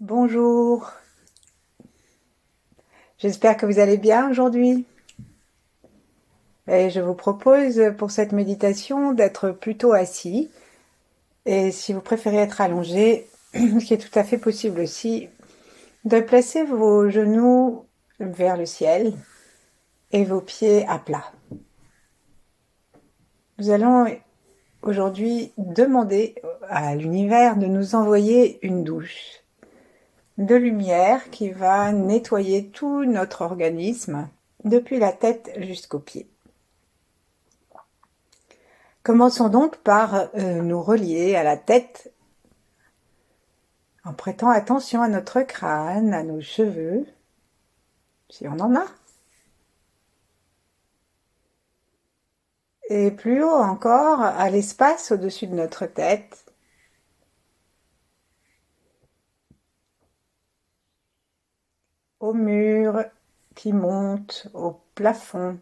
Bonjour, j'espère que vous allez bien aujourd'hui. Et je vous propose pour cette méditation d'être plutôt assis. Et si vous préférez être allongé, ce qui est tout à fait possible aussi, de placer vos genoux vers le ciel et vos pieds à plat. Nous allons aujourd'hui demander à l'univers de nous envoyer une douche de lumière qui va nettoyer tout notre organisme, depuis la tête jusqu'aux pieds. Commençons donc par nous relier à la tête en prêtant attention à notre crâne, à nos cheveux, si on en a. Et plus haut encore, à l'espace au-dessus de notre tête. Aux murs qui montent, au plafond,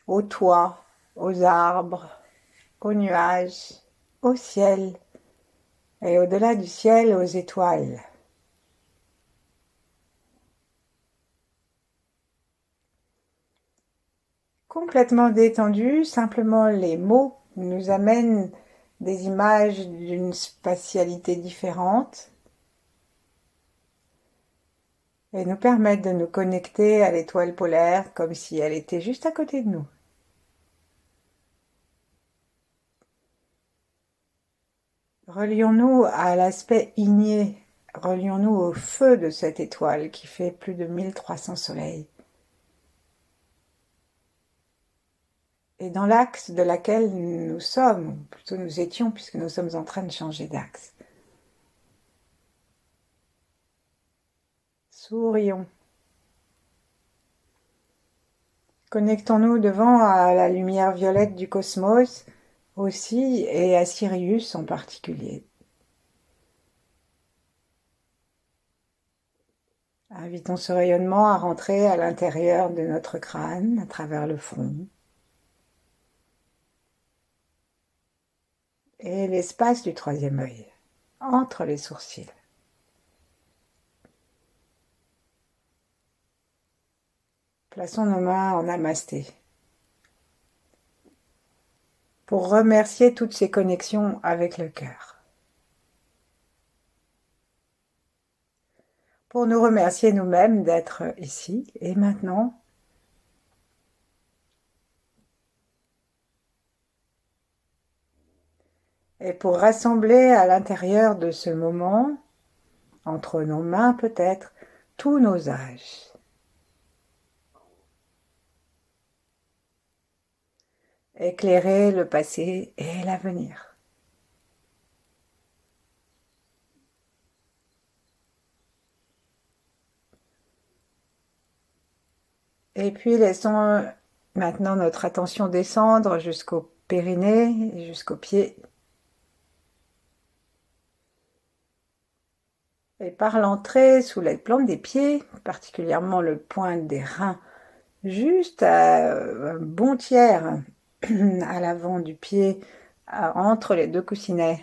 au toit, aux arbres, aux nuages, au ciel et au-delà du ciel aux étoiles. Complètement détendu, simplement les mots nous amènent des images d'une spatialité différente et nous permettent de nous connecter à l'étoile polaire comme si elle était juste à côté de nous. Relions-nous à l'aspect igné, relions-nous au feu de cette étoile qui fait plus de 1300 soleils. Et dans l'axe de laquelle nous sommes, ou plutôt nous étions puisque nous sommes en train de changer d'axe. Sourions. Connectons-nous devant à la lumière violette du cosmos aussi et à Sirius en particulier. Invitons ce rayonnement à rentrer à l'intérieur de notre crâne, à travers le front. Et l'espace du troisième œil, entre les sourcils. Plaçons nos mains en namasté. Pour remercier toutes ces connexions avec le cœur. Pour nous remercier nous-mêmes d'être ici et maintenant. Et pour rassembler à l'intérieur de ce moment, entre nos mains peut-être, tous nos âges. Éclairer le passé et l'avenir. Et puis laissons maintenant notre attention descendre jusqu'au périnée, jusqu'aux pieds. Et par l'entrée, sous les plantes des pieds, particulièrement le point des reins, juste à un bon tiers à l'avant du pied, entre les deux coussinets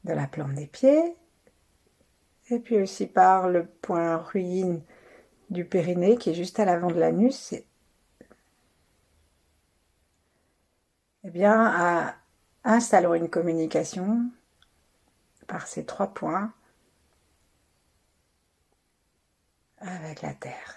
de la plante des pieds, et puis aussi par le point ruine du périnée qui est juste à l'avant de l'anus, eh bien, installons une communication par ces trois points avec la Terre.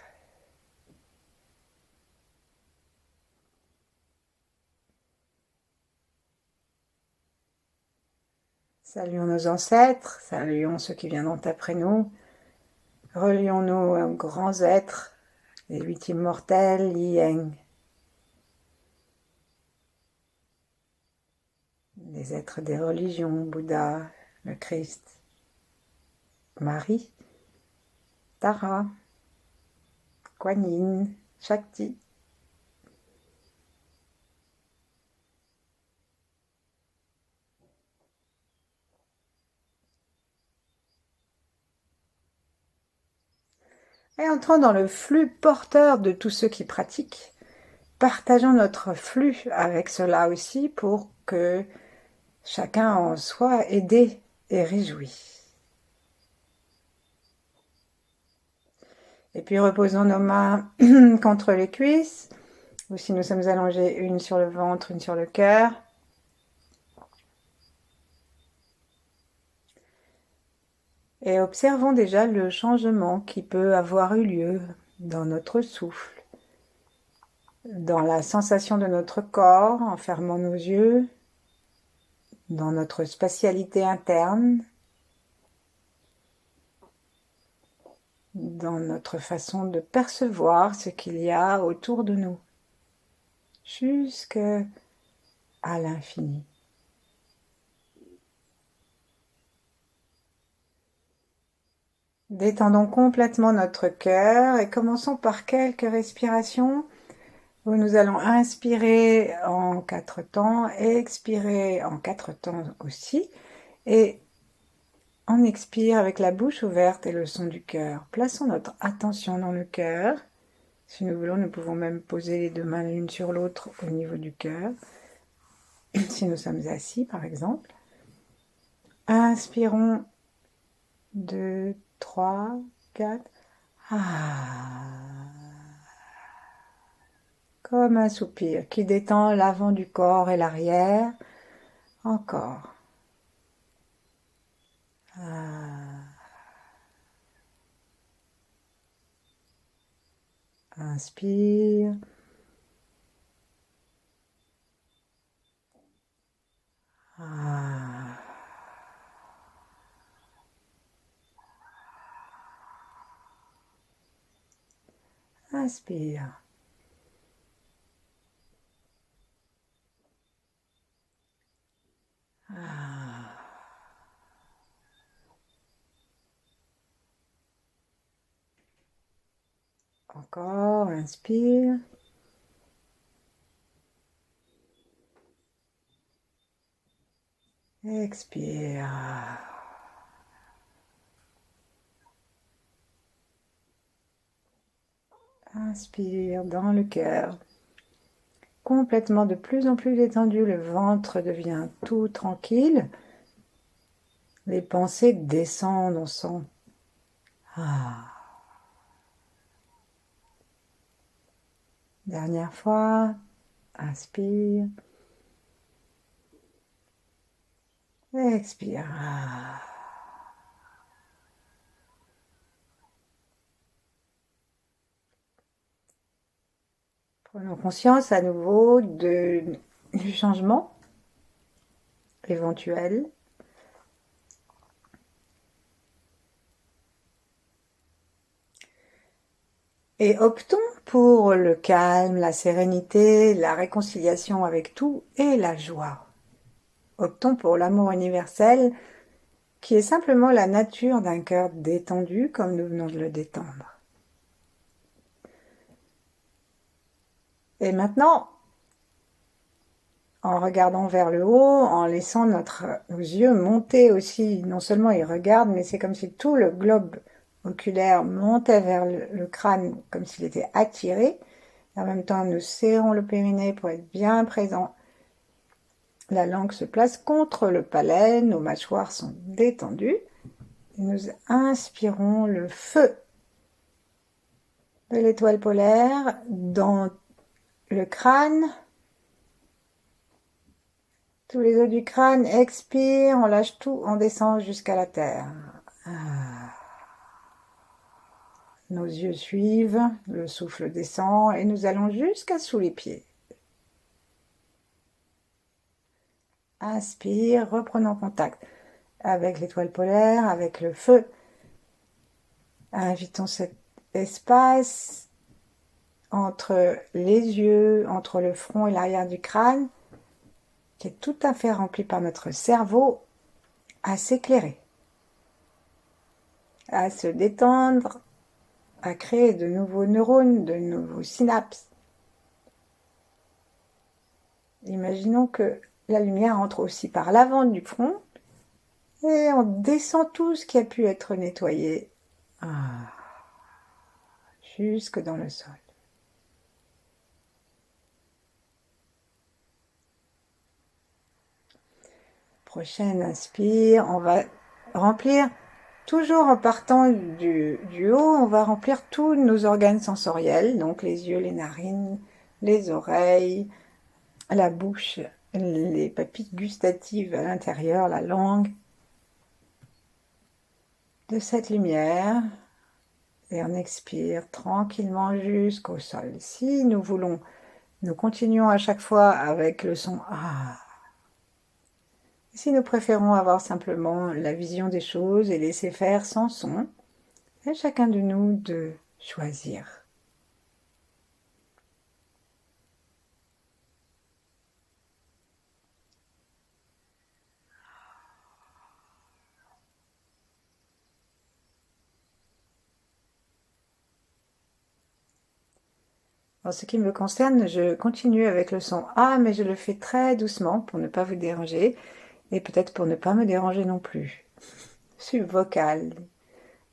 Saluons nos ancêtres, saluons ceux qui viendront après nous, relions-nous aux grands êtres, les 8 immortels, Yang, les êtres des religions, Bouddha, le Christ, Marie, Tara, Kuan Yin, Shakti. Et entrons dans le flux porteur de tous ceux qui pratiquent. Partageons notre flux avec cela aussi pour que chacun en soit aidé et réjoui. Et puis reposons nos mains contre les cuisses, ou si nous sommes allongés, une sur le ventre, une sur le cœur. Et observons déjà le changement qui peut avoir eu lieu dans notre souffle, dans la sensation de notre corps en fermant nos yeux, dans notre spatialité interne, dans notre façon de percevoir ce qu'il y a autour de nous, jusqu'à l'infini. Détendons complètement notre cœur et commençons par quelques respirations où nous allons inspirer en 4 temps, expirer en 4 temps aussi, et on expire avec la bouche ouverte et le son du cœur. Plaçons notre attention dans le cœur. Si nous voulons, nous pouvons même poser les 2 mains l'une sur l'autre au niveau du cœur. Si nous sommes assis, par exemple. Inspirons 2, 3, 4. Comme un soupir qui détend l'avant du corps et l'arrière. Encore. Inspire. Inspire. Encore, inspire. Expire. Inspire dans le cœur. Complètement de plus en plus détendu, le ventre devient tout tranquille. Les pensées descendent, on sent. Dernière fois. Inspire. Expire. Prenons conscience à nouveau du changement éventuel. Et optons pour le calme, la sérénité, la réconciliation avec tout et la joie. Optons pour l'amour universel qui est simplement la nature d'un cœur détendu comme nous venons de le détendre. Et maintenant, en regardant vers le haut, en laissant nos yeux monter aussi, non seulement ils regardent, mais c'est comme si tout le globe oculaire montait vers le crâne, comme s'il était attiré. Et en même temps, nous serrons le périnée pour être bien présent. La langue se place contre le palais, nos mâchoires sont détendues. Et nous inspirons le feu de l'étoile polaire dans le crâne. Tous les os du crâne, expire, on lâche tout, on descend jusqu'à la terre. Nos yeux suivent, le souffle descend et nous allons jusqu'à sous les pieds. Inspire, reprenons contact avec l'étoile polaire, avec le feu. Invitons cet espace entre les yeux, entre le front et l'arrière du crâne, qui est tout à fait rempli par notre cerveau, à s'éclairer, à se détendre, à créer de nouveaux neurones, de nouveaux synapses. Imaginons que la lumière entre aussi par l'avant du front et on descend tout ce qui a pu être nettoyé jusque dans le sol. Prochaine inspire, on va remplir Toujours en partant du haut, on va remplir tous nos organes sensoriels, donc les yeux, les narines, les oreilles, la bouche, les papilles gustatives à l'intérieur, la langue, de cette lumière. Et on expire tranquillement jusqu'au sol. Si nous voulons, nous continuons à chaque fois avec le son Ah. Si nous préférons avoir simplement la vision des choses et laisser faire sans son, c'est à chacun de nous de choisir. En ce qui me concerne, je continue avec le son A, mais je le fais très doucement pour ne pas vous déranger et peut-être pour ne pas me déranger non plus. Je suis vocale.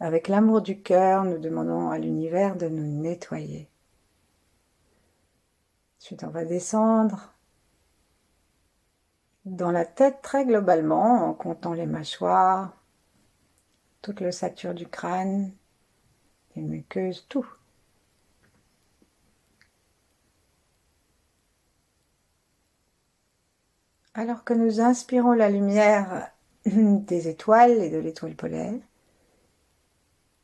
Avec l'amour du cœur, nous demandons à l'univers de nous nettoyer. Ensuite, on va descendre dans la tête très globalement en comptant les mâchoires, toute l'ossature du crâne, les muqueuses, tout. Alors que nous inspirons la lumière des étoiles et de l'étoile polaire,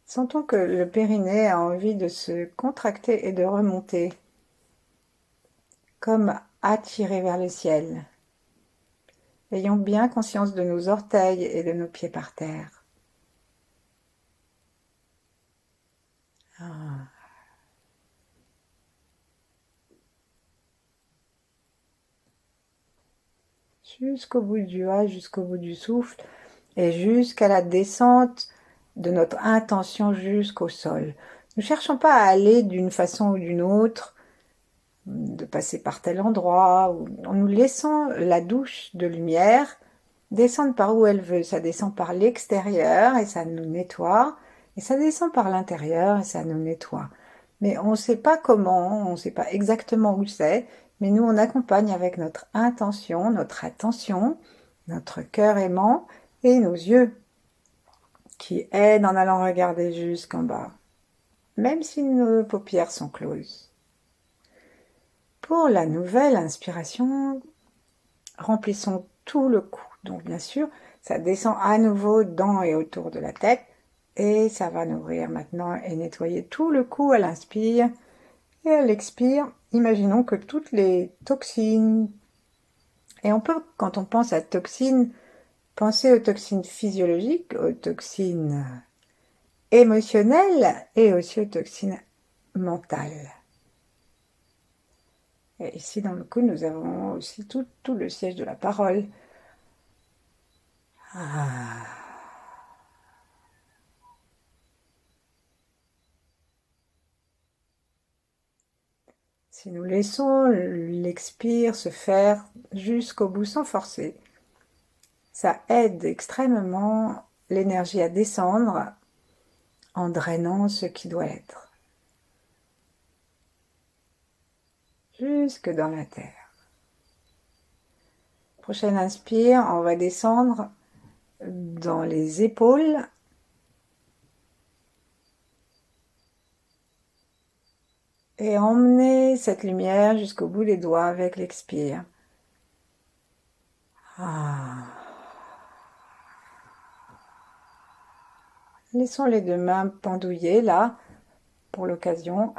sentons que le périnée a envie de se contracter et de remonter, comme attiré vers le ciel. Ayons bien conscience de nos orteils et de nos pieds par terre. Ah. Jusqu'au bout du A, jusqu'au bout du souffle, et jusqu'à la descente de notre intention jusqu'au sol. Ne cherchons pas à aller d'une façon ou d'une autre, de passer par tel endroit, en nous laissant la douche de lumière descendre par où elle veut. Ça descend par l'extérieur et ça nous nettoie, et ça descend par l'intérieur et ça nous nettoie. Mais on ne sait pas comment, on ne sait pas exactement où c'est, mais nous on accompagne avec notre intention, notre attention, notre cœur aimant et nos yeux qui aident en allant regarder jusqu'en bas, même si nos paupières sont closes. Pour la nouvelle inspiration, remplissons tout le cou. Donc bien sûr, ça descend à nouveau dans et autour de la tête et ça va nourrir maintenant et nettoyer tout le cou à l'inspire et à l'expire. Imaginons que toutes les toxines, et on peut, quand on pense à toxines, penser aux toxines physiologiques, aux toxines émotionnelles et aussi aux toxines mentales. Et ici, dans le cou, nous avons aussi tout le siège de la parole. Ah. Si nous laissons l'expire se faire jusqu'au bout sans forcer, ça aide extrêmement l'énergie à descendre en drainant ce qui doit être. Jusque dans la terre. Prochaine inspire, on va descendre dans les épaules. Et emmener cette lumière jusqu'au bout des doigts avec l'expire. Ah. Laissons les deux mains pendouillées là, pour l'occasion.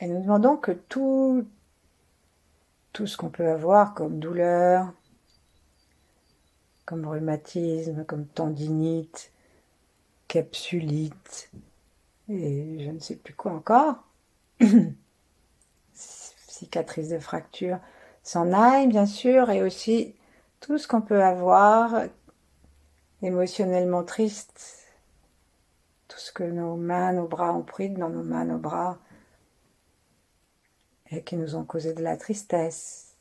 Et nous demandons que tout ce qu'on peut avoir comme douleur, comme rhumatisme, comme tendinite, capsulite, et je ne sais plus quoi encore, cicatrice de fracture, s'en aille bien sûr, et aussi tout ce qu'on peut avoir émotionnellement triste, tout ce que nos mains, nos bras ont pris dans nos mains, nos bras, et qui nous ont causé de la tristesse,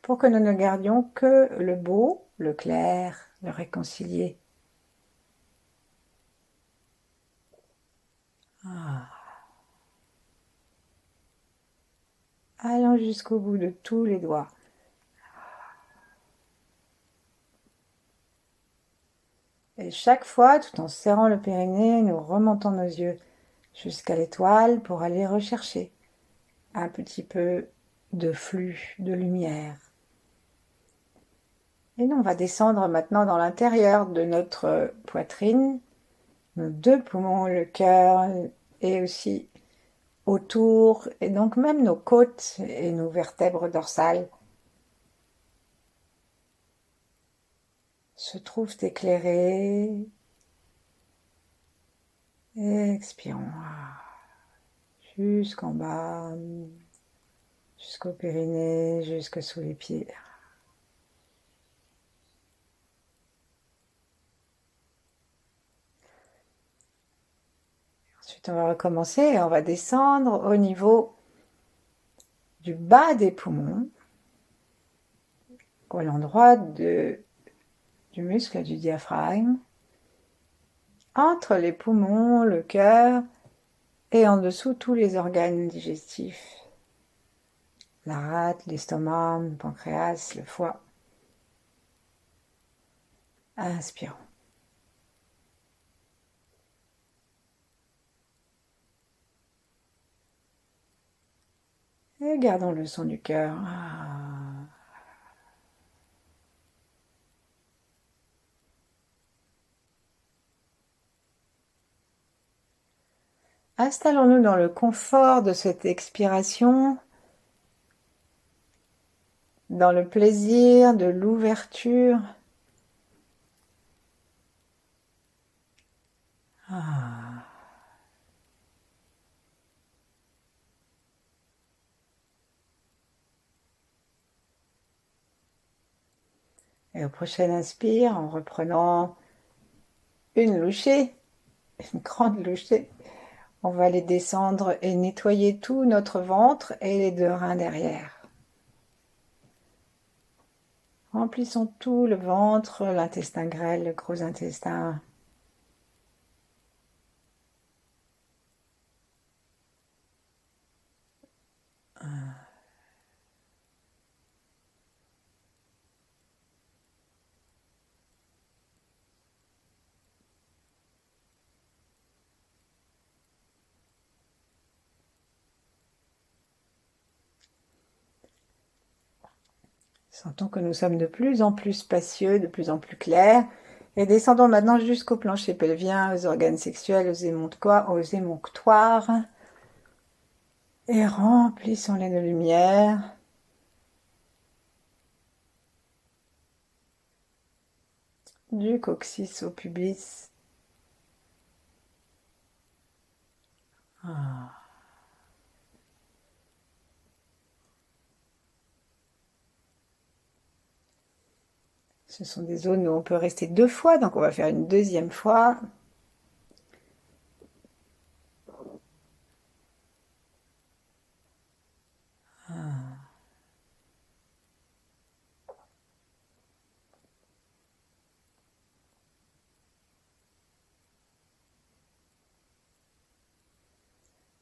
pour que nous ne gardions que le beau, le clair, le réconcilié. Ah. Allons jusqu'au bout de tous les doigts. Et chaque fois, tout en serrant le périnée, nous remontons nos yeux jusqu'à l'étoile pour aller rechercher un petit peu de flux, de lumière. Et nous, on va descendre maintenant dans l'intérieur de notre poitrine, nos deux poumons, le cœur et aussi autour, et donc même nos côtes et nos vertèbres dorsales se trouvent éclairées. Expirons jusqu'en bas, jusqu'au périnée, jusque sous les pieds. Ensuite, on va recommencer et on va descendre au niveau du bas des poumons, à l'endroit du muscle du diaphragme, entre les poumons, le cœur et en dessous tous les organes digestifs, la rate, l'estomac, le pancréas, le foie. Inspirons. Et gardons le son du cœur. Installons-nous dans le confort de cette expiration, dans le plaisir de l'ouverture. Et au prochain inspire, en reprenant une louchée, une grande louchée, on va aller descendre et nettoyer tout notre ventre et les deux reins derrière. Remplissons tout le ventre, l'intestin grêle, le gros intestin. Sentons que nous sommes de plus en plus spacieux, de plus en plus clairs. Et descendons maintenant jusqu'au plancher pelvien, aux organes sexuels, aux émonctoires. Et remplissons-les de lumière. Du coccyx au pubis. Ce sont des zones où on peut rester 2 fois, donc on va faire une deuxième fois.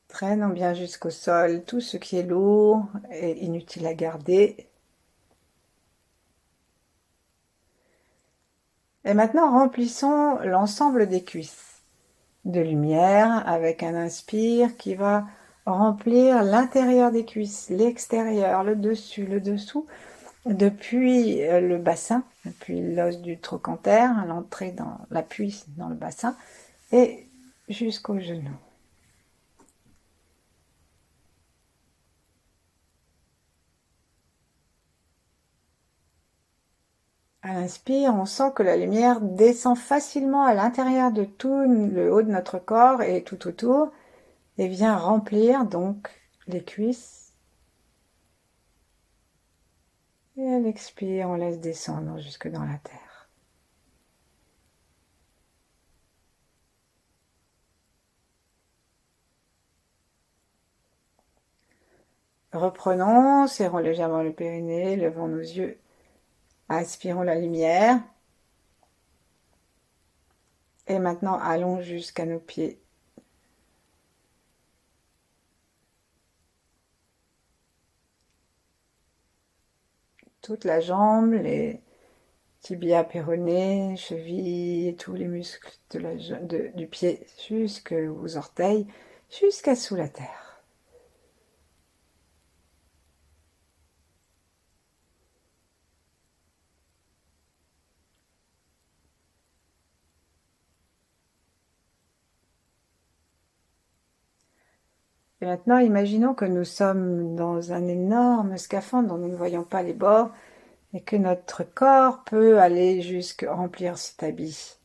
Traînons bien jusqu'au sol tout ce qui est lourd et inutile à garder. Et maintenant, remplissons l'ensemble des cuisses de lumière avec un inspire qui va remplir l'intérieur des cuisses, l'extérieur, le dessus, le dessous, depuis le bassin, depuis l'os du trochanter, l'entrée dans l'appui dans le bassin, et jusqu'aux genoux. À l'inspire, on sent que la lumière descend facilement à l'intérieur de tout le haut de notre corps et tout autour, et vient remplir donc les cuisses. Et à l'expire, on laisse descendre jusque dans la terre. Reprenons, serrons légèrement le périnée, levons nos yeux, aspirons la lumière. Et maintenant, allons jusqu'à nos pieds. toute la jambe, les tibias péronés, chevilles, tous les muscles du pied jusqu'aux orteils, jusqu'à sous la terre. Et maintenant, imaginons que nous sommes dans un énorme scaphandre dont nous ne voyons pas les bords et que notre corps peut aller jusqu'à remplir cet habit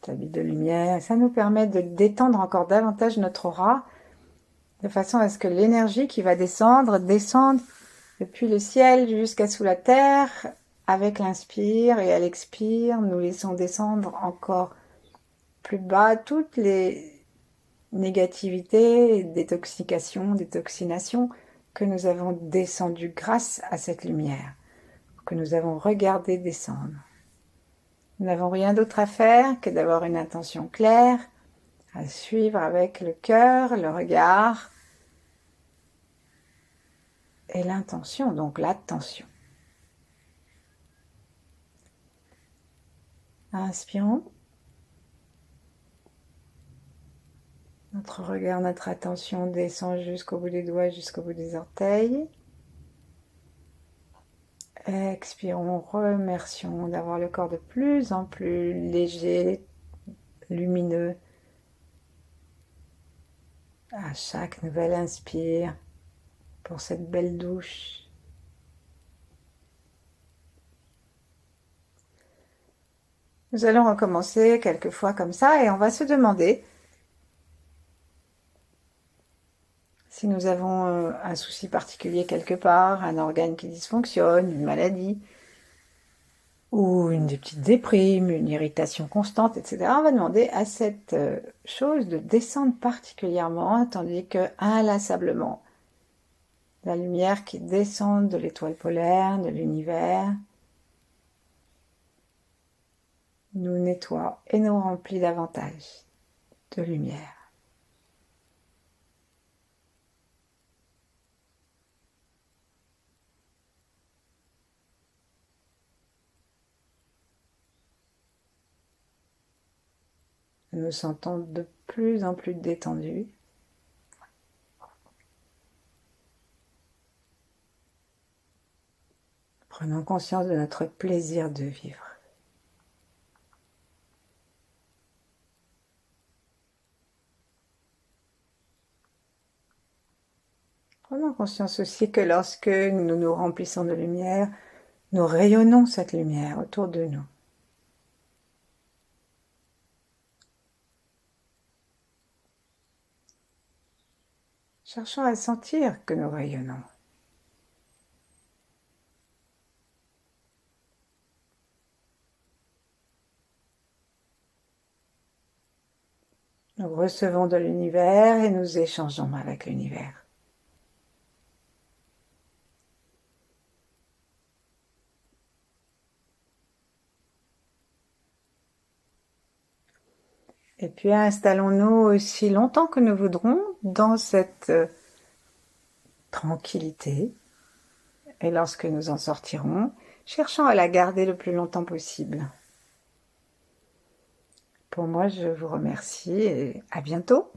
de lumière. Ça nous permet de détendre encore davantage notre aura de façon à ce que l'énergie qui va descende depuis le ciel jusqu'à sous la terre avec l'inspire, et à l'expire, nous laissons descendre encore plus bas toutes les négativités, détoxications, détoxinations que nous avons descendues grâce à cette lumière, que nous avons regardé descendre. Nous n'avons rien d'autre à faire que d'avoir une intention claire, à suivre avec le cœur, le regard et l'intention, donc l'attention. Inspirons. Notre regard, notre attention descend jusqu'au bout des doigts, jusqu'au bout des orteils. Expirons, remercions d'avoir le corps de plus en plus léger, lumineux. À chaque nouvelle inspire, pour cette belle douche. Nous allons recommencer quelques fois comme ça et on va se demander si nous avons un souci particulier quelque part, un organe qui dysfonctionne, une maladie, ou une petite déprime, une irritation constante, etc. On va demander à cette chose de descendre particulièrement, tandis que inlassablement, la lumière qui descend de l'étoile polaire, de l'univers, nous nettoie et nous remplit davantage de lumière. Nous nous sentons de plus en plus détendus. Prenons conscience de notre plaisir de vivre. Prenons conscience aussi que lorsque nous nous remplissons de lumière, nous rayonnons cette lumière autour de nous. Cherchons à sentir que nous rayonnons. Nous recevons de l'univers et nous échangeons avec l'univers. Et puis installons-nous aussi longtemps que nous voudrons dans cette tranquillité. Et lorsque nous en sortirons, cherchons à la garder le plus longtemps possible. Pour moi, je vous remercie et à bientôt.